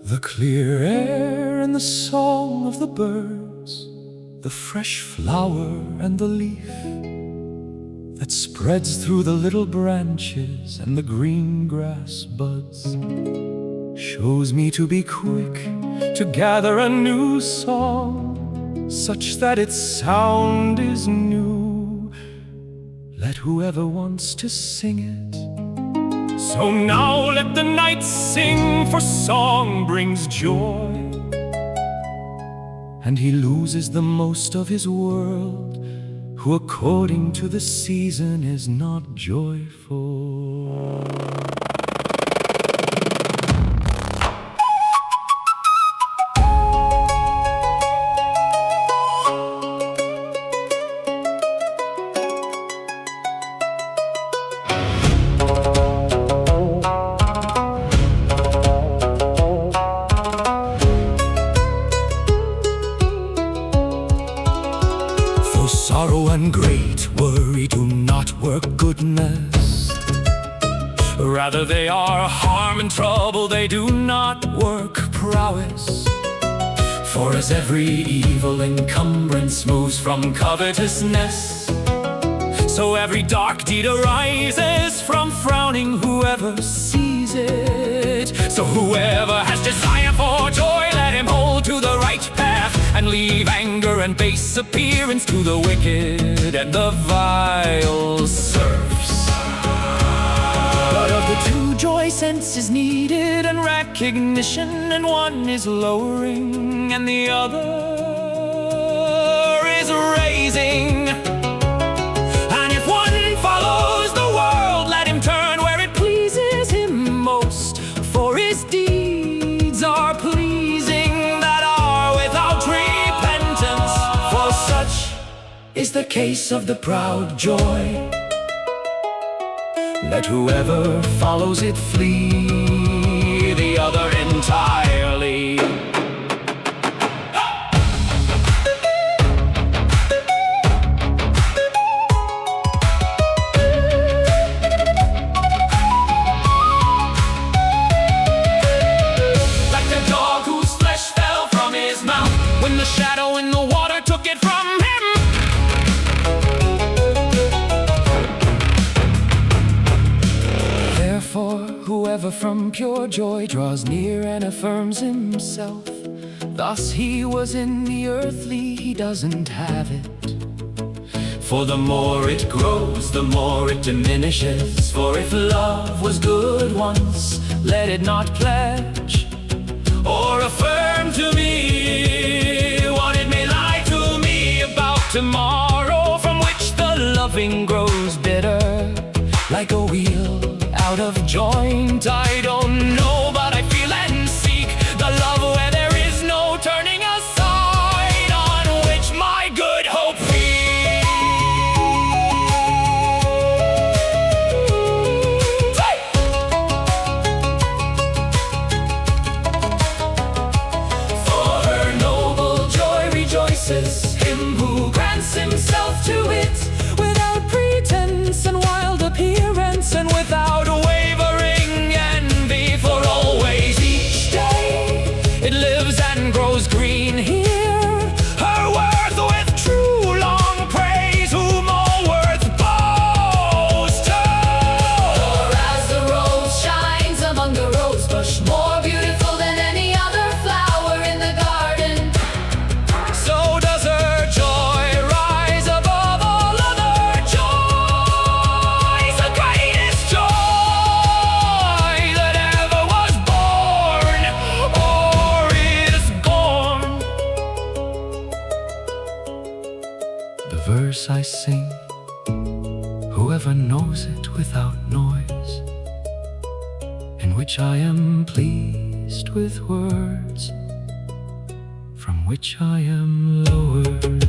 The clear air and the song of the birds, the fresh flower and the leaf that spreads through the little branches and the green grass buds, shows me to be quick to gather a new song, such that its sound is new. Let whoever wants to sing it. So now let the night sing, for song brings joy, and he loses the most of his world who according to the season is not joyful. Sorrow and great worry do not work goodness. Rather they are harm and trouble, they do not work prowess. For as every evil encumbrance moves from covetousness, so every dark deed arises from frowning whoever sees it. So whoever has desire for joy, let him hold to the right path, and leave anger and base appearance to the wicked and the vile serfs. But of the two, joy sense is needed and recognition, and one is lowering and the other is raising. And if one follows the world, let him turn where it pleases him most, for his deeds are pleasing that are without repentance. For such is the case of the proud joy. Let whoever follows it flee the other entirely. Like the dog whose flesh fell from his mouth when the shadow in the water took it from him. Therefore, whoever from pure joy draws near and affirms himself, thus he was in the earthly, he doesn't have it. For the more it grows, the more it diminishes. For if love was good once, let it not pledge or affirm to me what it may lie to me about tomorrow, from which the loving grows bitter, like a wheel out of joint. I don't know, but I feel and seek the love where there is no turning aside, on which my good hope feeds. Hey! For her noble joy rejoices him who grants himself to it, without pretense and wild appearance, and without wavering envy. For always each day it lives and grows green here, her worth with true long praise, whom all worth bows to. For as the rose shines among the rose bush, more beautiful than any other flower in the garden, so does her joy rise above all other joys, the greatest joy that ever was born or is born. The verse I sing, whoever knows it without noise, in which I am pleased with words, from which I am lowered.